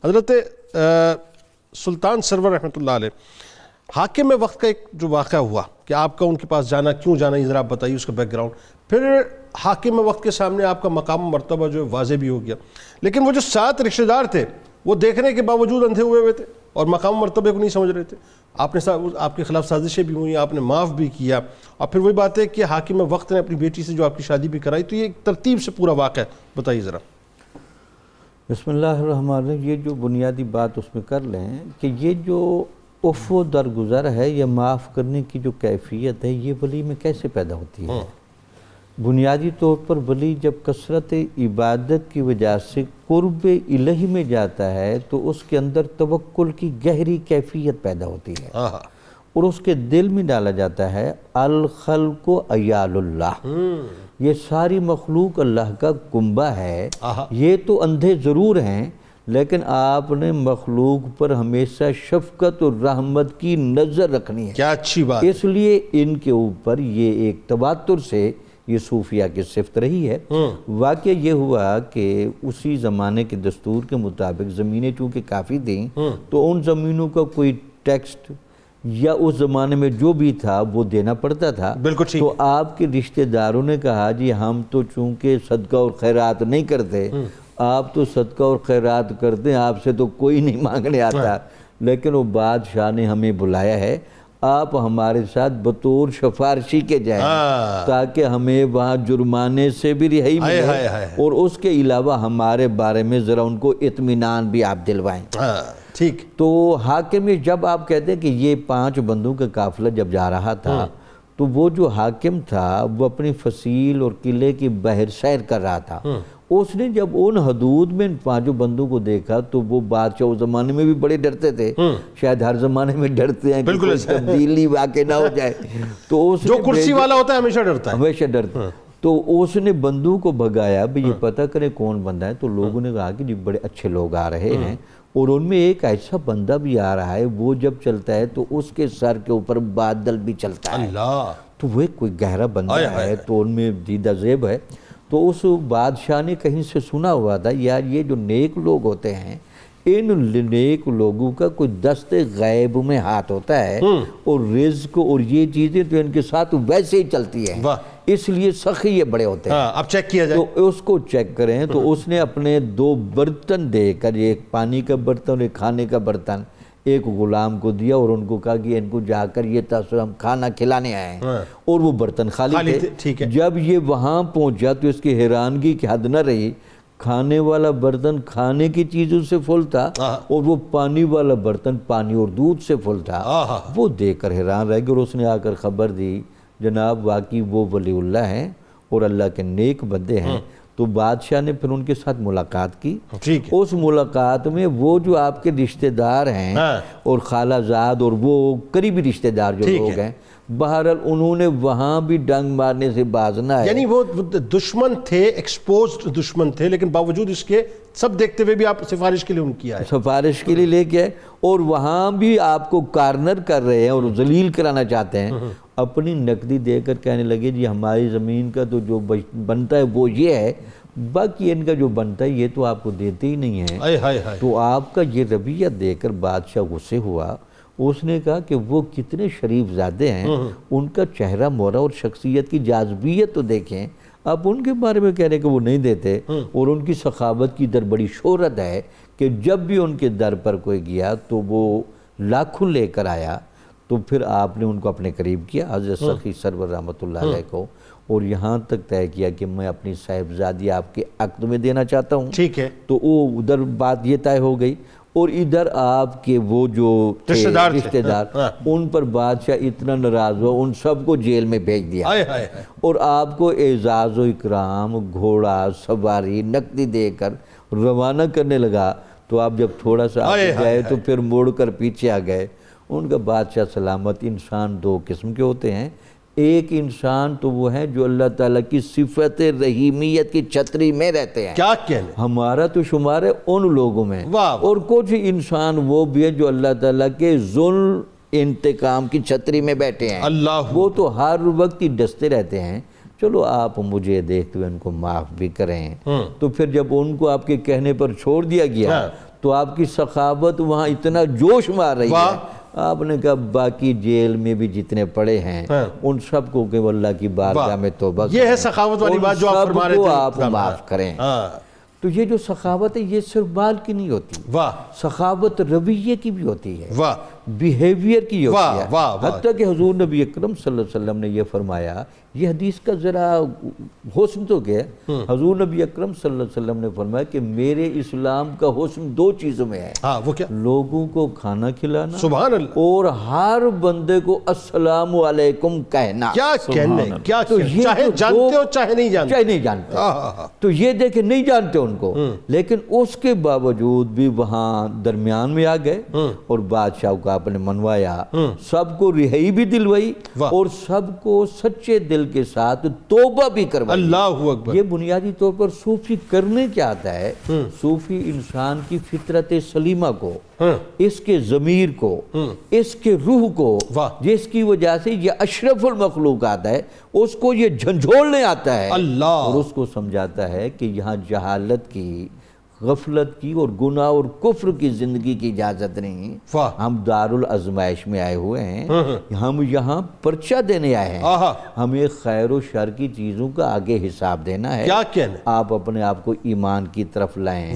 حضرت سلطان سرور رحمۃ اللہ علیہ حاکم وقت کا ایک جو واقعہ ہوا کہ آپ کا ان کے پاس جانا کیوں جانا، یہ ذرا آپ بتائیے اس کا بیک گراؤنڈ. پھر حاکم وقت کے سامنے آپ کا مقام و مرتبہ جو ہے واضح بھی ہو گیا، لیکن وہ جو 7 رشتہ دار تھے وہ دیکھنے کے باوجود اندھے ہوئے تھے اور مقام و مرتبے کو نہیں سمجھ رہے تھے. آپ کے خلاف سازشیں بھی ہوئیں، آپ نے معاف بھی کیا، اور پھر وہی بات ہے کہ حاکم وقت نے اپنی بیٹی سے جو آپ کی شادی بھی کرائی. تو یہ ایک ترتیب سے پورا واقعہ ہے، بتائیے ذرا. بسم اللہ الرحمن الرحیم. یہ جو بنیادی بات اس میں کر لیں کہ یہ جو عفو درگزر ہے یا معاف کرنے کی جو کیفیت ہے، یہ ولی میں کیسے پیدا ہوتی ہے؟ بنیادی طور پر ولی جب کثرت عبادت کی وجہ سے قرب الہی میں جاتا ہے تو اس کے اندر توکل کی گہری کیفیت پیدا ہوتی ہے، اور اس کے دل میں ڈالا جاتا ہے الخلق عیال اللہ، یہ ساری مخلوق اللہ کا کنبہ ہے. یہ تو اندھے ضرور ہیں لیکن آپ نے مخلوق پر ہمیشہ شفقت اور رحمت کی نظر رکھنی ہے. کیا اچھی بات. اس لیے ان کے اوپر یہ ایک تواتر سے یہ صوفیہ کی صفت رہی ہے. واقعہ یہ ہوا کہ اسی زمانے کے دستور کے مطابق زمینیں چونکہ کافی تھیں تو ان زمینوں کا کوئی ٹیکسٹ یا اس زمانے میں جو بھی تھا وہ دینا پڑتا تھا. بالکل. تو آپ کے رشتہ داروں نے کہا جی ہم تو چونکہ صدقہ اور خیرات نہیں کرتے، آپ تو صدقہ اور خیرات کرتے ہیں، آپ سے تو کوئی نہیں مانگنے آتا، لیکن وہ بادشاہ نے ہمیں بلایا ہے، آپ ہمارے ساتھ بطور سفارشی کے جائیں تاکہ ہمیں وہاں جرمانے سے بھی رہائی ملے، اور اس کے علاوہ ہمارے بارے میں ذرا ان کو اطمینان بھی آپ دلوائیں. ٹھیک. تو حاکم جب آپ کہتے ہیں کہ یہ 5 بندوں کا قافلہ جب جا رہا تھا تو وہ جو حاکم تھا وہ اپنی فصیل اور قلعے کی بحر سیر کر رہا تھا. اس نے جب ان حدود میں ان 5 بندوں کو دیکھا تو وہ بادشاہ اس زمانے میں بھی بڑے ڈرتے تھے، شاید ہر زمانے میں ڈرتے ہیں کہ کوئی تبدیلی واقع نہ ہو جائے. تو اس جو کرسی والا ہوتا ہے ہمیشہ ڈرتا ہے. ہمیشہ ڈرتا ہے. تو اس نے بندوں کو بھگایا بھی یہ پتہ کرے کون بندہ ہے. تو لوگوں نے کہا کہ جی بڑے اچھے لوگ آ رہے ہیں، اور ان میں ایک ایسا بندہ بھی آ رہا ہے وہ جب چلتا ہے تو اس کے سر کے اوپر بادل بھی چلتا ہے. تو وہ کوئی گہرا بندہ ہے، تو ان میں دیدہ زیب ہے. تو اس بادشاہ نے کہیں سے سنا ہوا تھا یار یہ جو نیک لوگ ہوتے ہیں ان نیک لوگوں کا کوئی دست غیب میں ہاتھ ہوتا ہے، اور رزق اور یہ چیزیں تو ان کے ساتھ ویسے ہی چلتی ہیں، اس لیے سخی یہ بڑے ہوتے ہیں. اب چیک کیا جائے. تو اس کو چیک کریں. تو اس نے اپنے 2 برتن دے کر، ایک پانی کا برتن اور ایک کھانے کا برتن، ایک غلام کو دیا اور ان کو کہا کہ ان کو جا کر یہ تاثر ہم کھانا کھلانے آئے ہیں، اور وہ برتن خالی تھے. جب یہ وہاں پہنچا تو اس کی حیرانگی کی حد نہ رہی. کھانے والا برتن کھانے کی چیزوں سے فل تھا اور وہ پانی والا برتن پانی اور دودھ سے فل تھا. وہ دیکھ کر حیران رہ گیا، اور اس نے آ کر خبر دی جناب واقعی وہ ولی اللہ ہیں اور اللہ کے نیک بندے ہیں. تو بادشاہ نے پھر ان کے ساتھ ملاقات کی. اس ملاقات میں وہ جو آپ کے رشتہ دار ہیں اور خالہ زاد اور وہ قریبی رشتہ دار جو لوگ ہیں، بہرحال انہوں نے وہاں بھی ڈنگ مارنے سے باز نہ آئے. یعنی وہ دشمن تھے، ایکسپوزڈ دشمن تھے، لیکن باوجود اس کے سب دیکھتے ہوئے بھی آپ سفارش کے لیے ان کی آئے. سفارش کے لیے لے کے آئے، اور وہاں بھی آپ کو کارنر کر رہے ہیں اور ذلیل کرانا چاہتے ہیں. اپنی نقدی دے کر کہنے لگے جی ہماری زمین کا تو جو بنتا ہے وہ یہ ہے، باقی ان کا جو بنتا ہے یہ تو آپ کو دیتے ہی نہیں ہیں. تو آپ کا یہ رویہ دیکھ کر بادشاہ غصے ہوا. اس نے کہا کہ وہ کتنے شریف زادے ہیں، ان کا چہرہ مورا اور شخصیت کی جاذبیت تو دیکھیں. آپ ان کے بارے میں کہہ رہے کہ وہ نہیں دیتے، اور ان کی سخاوت کی در بڑی شہرت ہے کہ جب بھی ان کے در پر کوئی گیا تو وہ لاکھوں لے کر آیا. تو پھر آپ نے ان کو اپنے قریب کیا حضرت سخی سرور رحمۃ اللہ علیہ کو، اور یہاں تک طے کیا کہ میں اپنی صاحبزادی آپ کے عقد میں دینا چاہتا ہوں. ٹھیک ہے. تو وہ ادھر بات یہ طے ہو گئی، اور ادھر آپ کے وہ جو رشتہ دار ان پر بادشاہ اتنا ناراض ہوا، ان سب کو جیل میں بھیج دیا، اور آپ کو اعزاز و اکرام، گھوڑا سواری نقدی دے کر روانہ کرنے لگا. تو آپ جب تھوڑا سا آگے گئے تو پھر موڑ کر پیچھے آ گئے. ان کا بادشاہ سلامت. انسان 2 قسم کے ہوتے ہیں. ایک انسان تو وہ ہے جو اللہ تعالیٰ کی صفت رحیمیت کی چھتری میں رہتے ہیں. کیا کہنے. ہمارا تو شمار ہے ان لوگوں میں. اور کچھ انسان وہ بھی ہے جو اللہ تعالیٰ کے ظلم انتقام کی چھتری میں بیٹھے ہیں. وہ تو ہر وقت ہی ڈستے رہتے ہیں. چلو آپ مجھے دیکھتے ہوئے ان کو معاف بھی کریں. تو پھر جب ان کو آپ کے کہنے پر چھوڑ دیا گیا تو آپ کی سخاوت وہاں اتنا جوش مار رہی ہے، آپ نے کہا باقی جیل میں بھی جتنے پڑے ہیں ان سب کو کہ اللہ کی بارگاہ میں توبہ یہ ہے سخاوت والی بات جو آپ فرما رہے تھے، آپ معاف کریں۔ تو یہ جو سخاوت ہے یہ صرف مال کی نہیں ہوتی، سخاوت رویے کی بھی ہوتی ہے، بیہیویئر کی ہوتی ہے۔ حتیٰ کہ حضور نبی اکرم صلی اللہ علیہ وسلم نے یہ فرمایا، یہ حدیث کا ذرا حسن تو کیا ہے، حضور نبی اکرم صلی اللہ علیہ وسلم نے فرمایا کہ میرے اسلام کا حسن دو چیزوں میں ہے، وہ کیا؟ لوگوں کو کھانا کھلانا، سبحان اللہ، اور ہر بندے کو السلام علیکم کہنا۔ کیا کہنے، کیا چاہے جانتے ہو چاہے نہیں جانتے، چاہے نہیں جانتے۔ تو یہ دیکھیں نہیں جانتے ان کو، لیکن اس کے باوجود بھی وہاں درمیان میں آ گئے اور بادشاہ کو آپ نے منوایا، سب کو رہائی بھی دلوائی اور سب کو سچے دل کے ساتھ توبہ بھی کروائی۔ اللہ اکبر۔ یہ بنیادی طور پر صوفی کرنے کیا آتا ہے، صوفی انسان کی فطرت سلیمہ کو، اس کے ضمیر کو، اس کے روح کو، جس کی وجہ سے یہ اشرف المخلوقات ہے، اس کو یہ جھنجھوڑنے آتا ہے اور اس کو سمجھاتا ہے کہ یہاں جہالت کی، غفلت کی اور گناہ اور کفر کی زندگی کی اجازت نہیں، ہم دارالازمائش میں آئے ہوئے ہیں، ہم یہاں پرچہ دینے آئے ہیں، ہمیں خیر و شر کی چیزوں کا آگے حساب دینا ہے، آپ اپنے آپ کو ایمان کی طرف لائیں۔